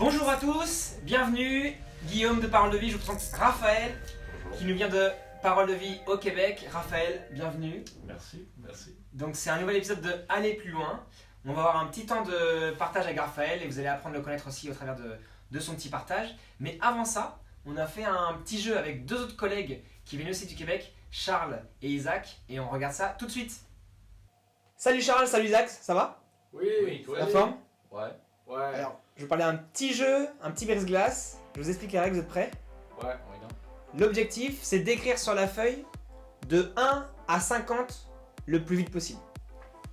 Bonjour à tous, bienvenue. Guillaume de Parole de Vie, je vous présente Raphaël qui nous vient de Parole de Vie au Québec. Raphaël, bienvenue. Merci, merci. Donc c'est un nouvel épisode de Aller plus loin. On va avoir un petit temps de partage avec Raphaël et vous allez apprendre à le connaître aussi au travers de son petit partage. Mais avant ça, on a fait un petit jeu avec deux autres collègues qui viennent aussi du Québec, Charles et Isaac, et on regarde ça tout de suite. Salut Charles, salut Isaac, ça va? Oui, toi. La forme? Ouais. Alors, je vais parler d'un petit jeu, un petit brise-glace. Je vous explique les règles, vous êtes prêts? Ouais, oui, non. L'objectif, c'est d'écrire sur la feuille de 1 à 50 le plus vite possible.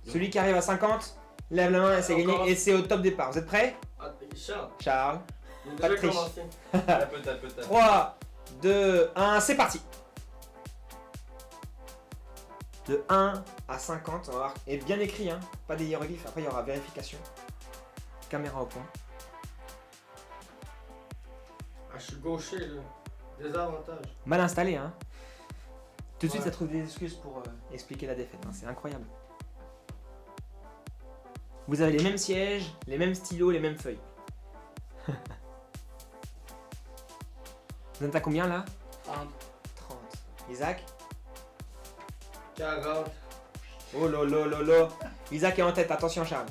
Celui qui arrive à 50, lève la main et c'est gagné. Et c'est au top départ. Vous êtes prêts? Charles, Charles. il Pas a de déjà triche. commencé. Un peu. 3, 2, 1, c'est parti. De 1 à 50, on va voir. Et bien écrit, hein. Pas des hiéroglyphes. Après, il y aura vérification. Caméra au point. Ah, je suis gaucher, là. Désavantage. Mal installé, hein. Tout de suite, Ouais. ça trouve des excuses pour expliquer la défaite. Hein. C'est incroyable. Vous avez les mêmes sièges, les mêmes stylos, les mêmes feuilles. Vous êtes à combien là? 30, 30. Isaac? 40. Oh lolo. Isaac est en tête, attention Charles.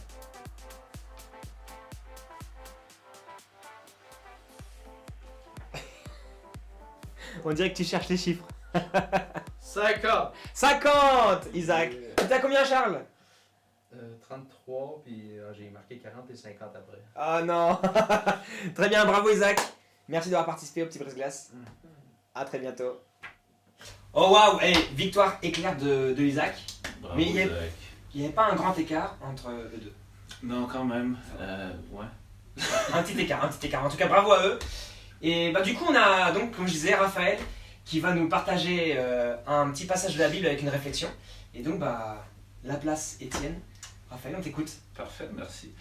On dirait que tu cherches les chiffres. 50. 50 Isaac. Tu as combien Charles? 33, puis j'ai marqué 40 et 50 après. Ah non. Très bien, bravo Isaac. Merci d'avoir participé au petit brise-glace. À très bientôt. Oh waouh, hey, victoire éclair de Isaac. Bravo, Mais il y a- Isaac. Il n'y avait pas un grand écart entre eux deux. Non, quand même. Ouais. Un petit écart. En tout cas, bravo à eux. Et bah, du coup, on a donc, comme je disais, Raphaël qui va nous partager un petit passage de la Bible avec une réflexion. Et donc, bah, la place est tienne. Raphaël, on t'écoute. Parfait, merci.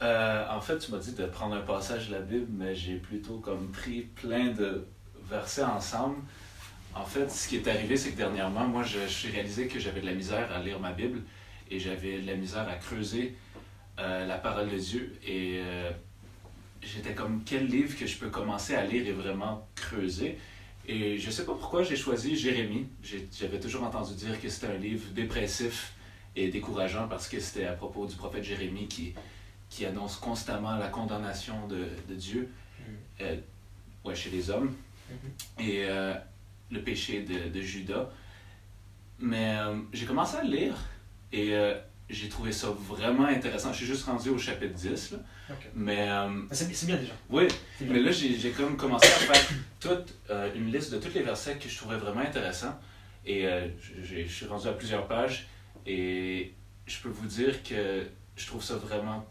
En fait, tu m'as dit de prendre un passage de la Bible, mais j'ai plutôt comme pris plein de versets ensemble. En fait, ce qui est arrivé, c'est que dernièrement, moi, je suis réalisé que j'avais de la misère à lire ma Bible et j'avais de la misère à creuser la parole de Dieu. Et j'étais comme, quel livre que je peux commencer à lire et vraiment creuser? Et je sais pas pourquoi j'ai choisi Jérémie. J'avais toujours entendu dire que c'était un livre dépressif et décourageant parce que c'était à propos du prophète Jérémie qui annonce constamment la condamnation de Dieu chez les hommes et le péché de Judas. Mais j'ai commencé à le lire et j'ai trouvé ça vraiment intéressant. Je suis juste rendu au chapitre 10, là. Ok. Mais C'est bien déjà. oui, C'est bien. mais là j'ai comme commencé à faire une liste de tous les versets que je trouvais vraiment intéressants. Et je suis rendu à plusieurs pages et je peux vous dire que je trouve ça vraiment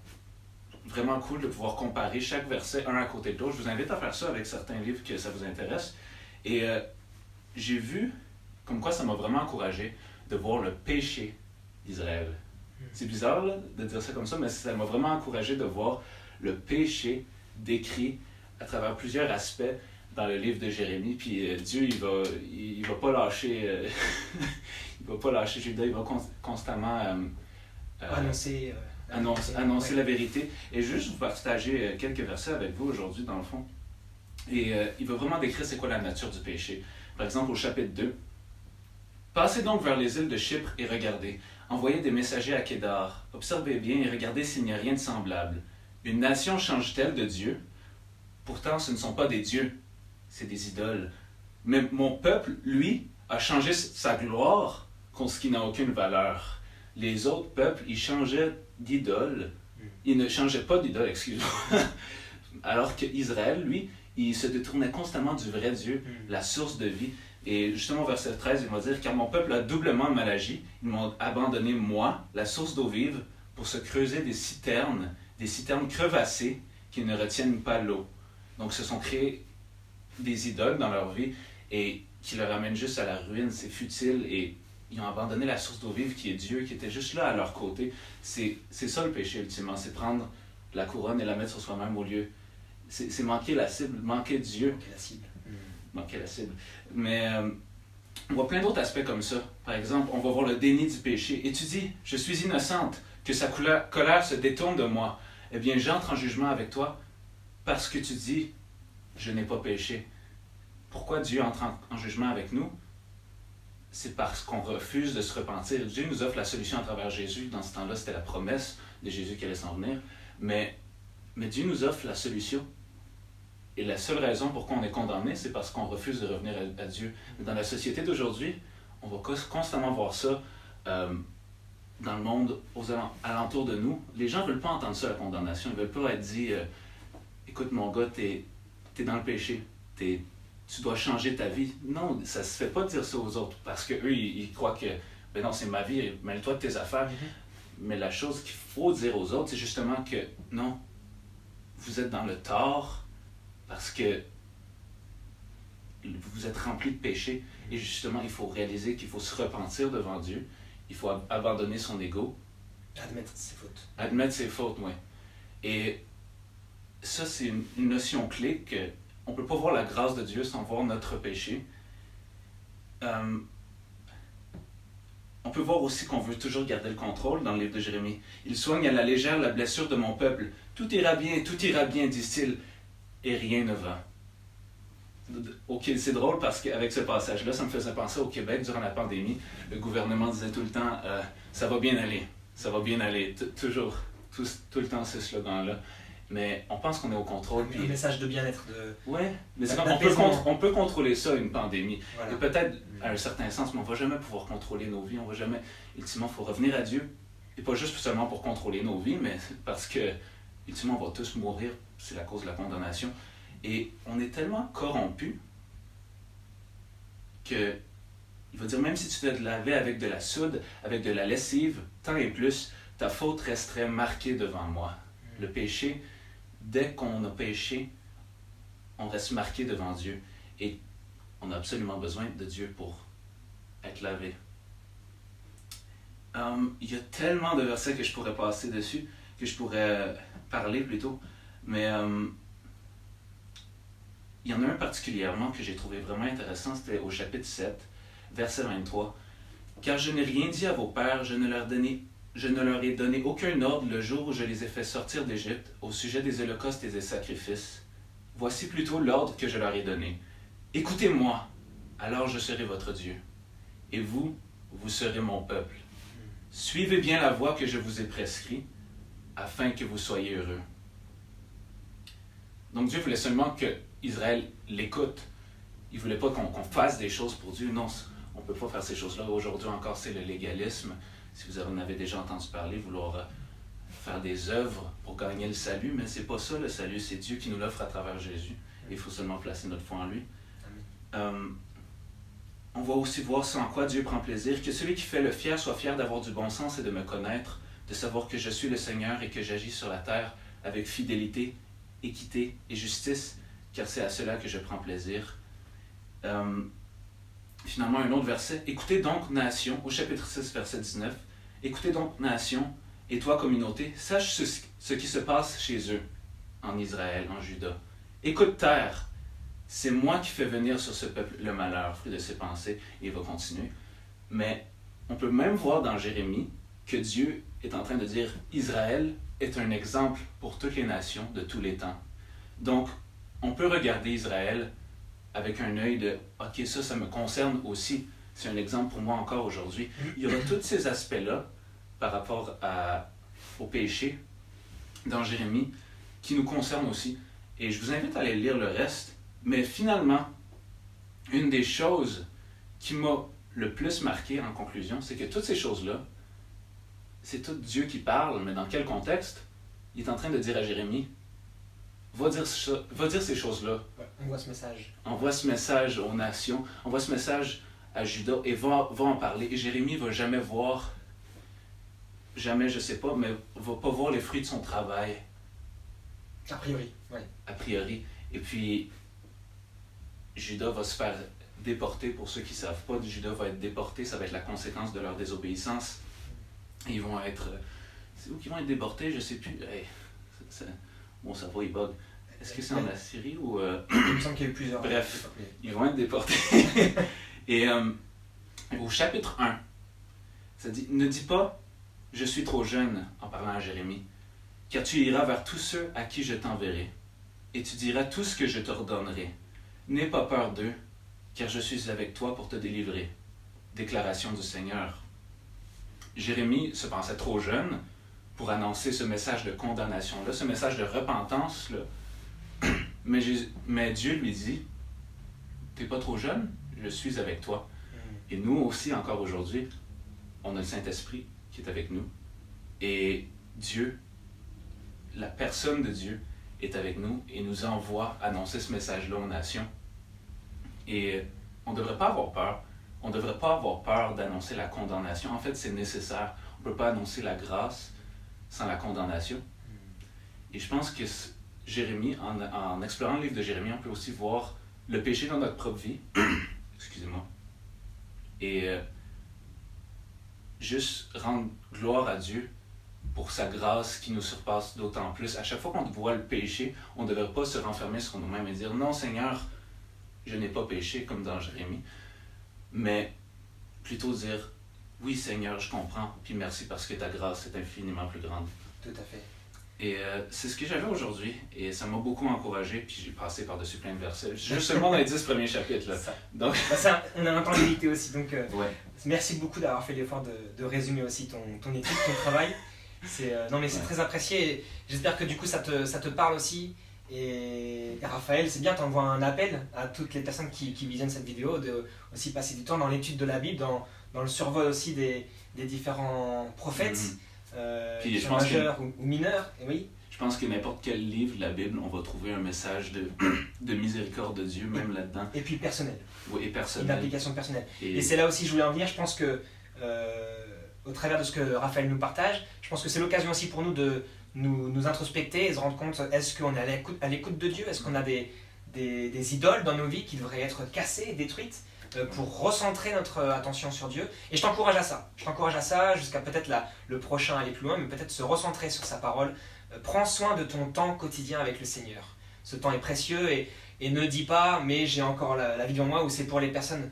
cool de pouvoir comparer chaque verset un à côté de l'autre. Je vous invite à faire ça avec certains livres que ça vous intéresse. Et j'ai vu comme quoi ça m'a vraiment encouragé de voir le péché d'Israël. C'est bizarre là, de dire ça comme ça, mais ça m'a vraiment encouragé de voir le péché décrit à travers plusieurs aspects dans le livre de Jérémie. Puis Dieu, il va pas lâcher, il va pas lâcher Judas, il va constamment Annoncer. annoncer la vérité. Et juste vous partager quelques versets avec vous aujourd'hui, dans le fond. Et il va vraiment décrire c'est quoi la nature du péché. Par exemple, au chapitre 2. Passez donc vers les îles de Chypre et regardez. Envoyez des messagers à Kédar. Observez bien et regardez s'il n'y a rien de semblable. Une nation change-t-elle de Dieu? Pourtant, ce ne sont pas des dieux, c'est des idoles. Mais mon peuple, lui, a changé sa gloire contre ce qui n'a aucune valeur. Les autres peuples, ils changeaient d'idole. Ils ne changeaient pas d'idole, excuse-moi. Alors qu'Israël, lui, il se détournait constamment du vrai Dieu, la source de vie. Et justement, au verset 13, il va dire « Car mon peuple a doublement mal agi. Ils m'ont abandonné, moi, la source d'eau vive, pour se creuser des citernes crevassées qui ne retiennent pas l'eau. » Donc, se sont créés des idoles dans leur vie et qui leur amènent juste à la ruine. C'est futile et ils ont abandonné la source d'eau vive qui est Dieu, qui était juste là à leur côté. C'est ça le péché, ultimement. C'est prendre la couronne et la mettre sur soi-même au lieu. C'est manquer la cible, manquer Dieu. Manquer la cible. Mais on voit plein d'autres aspects comme ça. Par exemple, on va voir le déni du péché. Et tu dis, je suis innocente, que sa colère se détourne de moi. Eh bien, j'entre en jugement avec toi parce que tu dis, je n'ai pas péché. Pourquoi Dieu entre en jugement avec nous? C'est parce qu'on refuse de se repentir. Dieu nous offre la solution à travers Jésus. Dans ce temps-là, c'était la promesse de Jésus qui allait s'en venir. Mais Dieu nous offre la solution. Et la seule raison pourquoi on est condamné, c'est parce qu'on refuse de revenir à Dieu. Mais dans la société d'aujourd'hui, on va constamment voir ça dans le monde, alentour de nous. Les gens ne veulent pas entendre ça, la condamnation. Ils ne veulent pas être dit écoute, mon gars, t'es dans le péché. Tu dois changer ta vie. Non, ça se fait pas de dire ça aux autres parce qu'eux, ils croient que ben non, c'est ma vie, mêle-toi de tes affaires. Mais la chose qu'il faut dire aux autres, c'est justement que non, vous êtes dans le tort parce que vous êtes rempli de péché. Et justement, il faut réaliser qu'il faut se repentir devant Dieu. Il faut abandonner son ego. Admettre ses fautes. Admettre ses fautes, oui. Et ça, c'est une notion clé que on ne peut pas voir la grâce de Dieu sans voir notre péché. On peut voir aussi qu'on veut toujours garder le contrôle dans le livre de Jérémie. Il soigne à la légère la blessure de mon peuple. Tout ira bien, dit-il, et rien ne va. Ok, c'est drôle parce qu'avec ce passage-là, ça me faisait penser au Québec durant la pandémie. Le gouvernement disait tout le temps ça va bien aller, ça va bien aller. Toujours, tout le temps ce slogan-là. Mais on pense qu'on est au contrôle. Un message de bien-être. Oui, mais on peut contrôler ça, une pandémie. Voilà. Et peut-être, à un certain sens, mais on ne va jamais pouvoir contrôler nos vies. On va jamais. Ultimement, il faut revenir à Dieu. Et pas juste seulement pour contrôler nos vies, mais parce que, ultimement, on va tous mourir. C'est la cause de la condamnation. Et on est tellement corrompus que, il va dire, même si tu te lavais avec de la soude, avec de la lessive, tant et plus, ta faute resterait marquée devant moi. Le péché, dès qu'on a péché, on reste marqué devant Dieu. Et on a absolument besoin de Dieu pour être lavé. Il y a tellement de versets que je pourrais passer dessus, que je pourrais parler plutôt. Mais il y en a un particulièrement que j'ai trouvé vraiment intéressant, c'était au chapitre 7, verset 23. « Car je n'ai rien dit à vos pères, je ne leur ai donné aucun ordre le jour où je les ai fait sortir d'Égypte au sujet des holocaustes et des sacrifices. Voici plutôt l'ordre que je leur ai donné. Écoutez-moi, alors je serai votre Dieu. Et vous, vous serez mon peuple. Suivez bien la voie que je vous ai prescrite, afin que vous soyez heureux. » Donc Dieu voulait seulement que Israël l'écoute. Il ne voulait pas qu'on fasse des choses pour Dieu. Non, on ne peut pas faire ces choses-là. Aujourd'hui encore, c'est le légalisme. Si vous en avez déjà entendu parler, vouloir faire des œuvres pour gagner le salut, mais c'est pas ça le salut, c'est Dieu qui nous l'offre à travers Jésus. Il faut seulement placer notre foi en lui. On va aussi voir ce en quoi Dieu prend plaisir, que celui qui fait le fier soit fier d'avoir du bon sens et de me connaître, de savoir que je suis le Seigneur et que j'agis sur la terre avec fidélité, équité et justice, car c'est à cela que je prends plaisir. Finalement, un autre verset. « Écoutez donc, nation » au chapitre 6, verset 19. « Écoutez donc, nation, et toi, communauté, sache ce qui se passe chez eux, en Israël, en Juda. Écoute, terre, c'est moi qui fais venir sur ce peuple le malheur, fruit de ses pensées. » Et il va continuer. Mais on peut même voir dans Jérémie que Dieu est en train de dire « Israël est un exemple pour toutes les nations de tous les temps. » Donc, on peut regarder Israël avec un œil de « Ok, ça me concerne aussi. C'est un exemple pour moi encore aujourd'hui. » Il y aura tous ces aspects-là par rapport au péché dans Jérémie qui nous concernent aussi. Et je vous invite à aller lire le reste. Mais finalement, une des choses qui m'a le plus marqué en conclusion, c'est que toutes ces choses-là, c'est tout Dieu qui parle, mais dans quel contexte? Il est en train de dire à Jérémie, va dire ces choses-là. Ouais, envoie ce message. Envoie ce message aux nations, envoie ce message à Juda et va en parler. Et Jérémie ne va jamais voir, jamais, je sais pas, mais va pas voir les fruits de son travail. A priori, oui. A priori. Et puis, Juda va se faire déporter, pour ceux qui ne savent pas, Juda va être déporté, ça va être la conséquence de leur désobéissance. Et ils vont être... C'est où qu'ils vont être déportés? Je ne sais plus. Hey, mon cerveau, il bug. Est-ce que c'est en Assyrie ou... Il me semble qu'il y a eu plusieurs. Bref, ils vont être déportés. Et au chapitre 1, ça dit, ne dis pas, je suis trop jeune, en parlant à Jérémie, car tu iras vers tous ceux à qui je t'enverrai. et tu diras tout ce que je t'ordonnerai. N'aie pas peur d'eux, car je suis avec toi pour te délivrer. Déclaration du Seigneur. Jérémie se pensait trop jeune pour annoncer ce message de condamnation-là, ce message de repentance-là. Mais Dieu lui dit, t'es pas trop jeune, je suis avec toi. Et nous aussi, encore aujourd'hui, on a le Saint-Esprit qui est avec nous. Et Dieu, la personne de Dieu, est avec nous et nous envoie annoncer ce message-là aux nations. Et on ne devrait pas avoir peur. On ne devrait pas avoir peur d'annoncer la condamnation. En fait, c'est nécessaire. On ne peut pas annoncer la grâce sans la condamnation. Et je pense que Jérémie, en explorant le livre de Jérémie, on peut aussi voir le péché dans notre propre vie. Excusez-moi. Et juste rendre gloire à Dieu pour sa grâce qui nous surpasse d'autant plus. À chaque fois qu'on voit le péché, on ne devrait pas se renfermer sur nous-mêmes et dire « Non, Seigneur, je n'ai pas péché », comme dans Jérémie. Mais plutôt dire « Oui, Seigneur, je comprends, puis merci parce que ta grâce est infiniment plus grande. » Tout à fait. Et c'est ce que j'avais aujourd'hui, et ça m'a beaucoup encouragé, puis j'ai passé par-dessus plein de versets. Juste seulement dans les 10 premiers chapitres. Là. Donc... Ça, on a un temps limité aussi, donc ouais. Merci beaucoup d'avoir fait l'effort de résumer aussi ton étude, ton travail. Non mais c'est très apprécié, et j'espère que du coup ça te parle aussi. Et Raphaël, c'est bien, tu envoies un appel à toutes les personnes qui visionnent cette vidéo de aussi passer du temps dans l'étude de la Bible, dans le survol aussi des différents prophètes. Puis je pense majeurs ou mineurs, et oui. Je pense que n'importe quel livre de la Bible, on va trouver un message de miséricorde de Dieu, même là-dedans. Et puis personnel. Oui, et personnel. Une application personnelle. Et c'est là aussi que je voulais en venir, je pense que, au travers de ce que Raphaël nous partage, je pense que c'est l'occasion aussi pour nous de nous introspecter et se rendre compte, est-ce qu'on est à l'écoute de Dieu? Est-ce qu'on a des idoles dans nos vies qui devraient être cassées, détruites pour recentrer notre attention sur Dieu. Et je t'encourage à ça. Je t'encourage à ça jusqu'à peut-être le prochain aller plus loin, mais peut-être se recentrer sur sa parole. Prends soin de ton temps quotidien avec le Seigneur. Ce temps est précieux et ne dis pas, mais j'ai encore la vie devant moi, ou c'est pour les personnes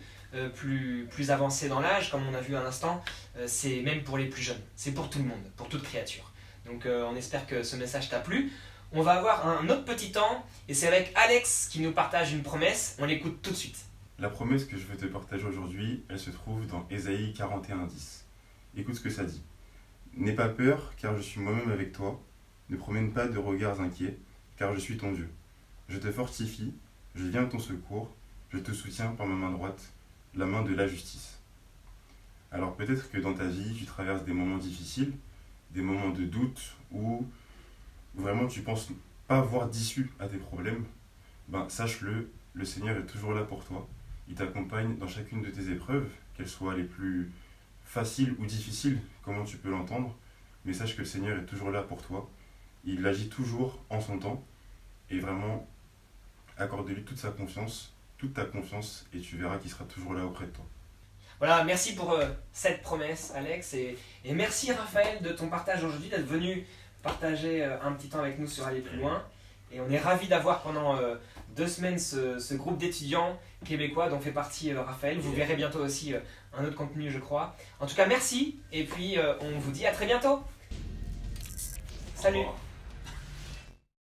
plus avancées dans l'âge, comme on a vu à l'instant, c'est même pour les plus jeunes. C'est pour tout le monde, pour toute créature. Donc on espère que ce message t'a plu. On va avoir un autre petit temps, et c'est avec Alex qui nous partage une promesse. On l'écoute tout de suite. La promesse que je veux te partager aujourd'hui, elle se trouve dans Ésaïe 41:10. Écoute ce que ça dit. N'aie pas peur, car je suis moi-même avec toi. Ne promène pas de regards inquiets, car je suis ton Dieu. Je te fortifie, je viens à ton secours, je te soutiens par ma main droite, la main de la justice. Alors peut-être que dans ta vie, tu traverses des moments difficiles, des moments de doute, où vraiment tu penses pas voir d'issue à tes problèmes. Sache-le, le Seigneur est toujours là pour toi. Il t'accompagne dans chacune de tes épreuves, qu'elles soient les plus faciles ou difficiles, comment tu peux l'entendre, mais sache que le Seigneur est toujours là pour toi. Il agit toujours en son temps, et vraiment, accorde-lui toute sa confiance, toute ta confiance, et tu verras qu'il sera toujours là auprès de toi. Voilà, merci pour cette promesse, Alex, et merci Raphaël de ton partage aujourd'hui, d'être venu partager un petit temps avec nous sur Aller plus loin. Et on est ravis d'avoir pendant 2 semaines ce groupe d'étudiants québécois dont fait partie Raphaël. Vous verrez bientôt aussi un autre contenu, je crois. En tout cas, merci, et puis on vous dit à très bientôt. Salut.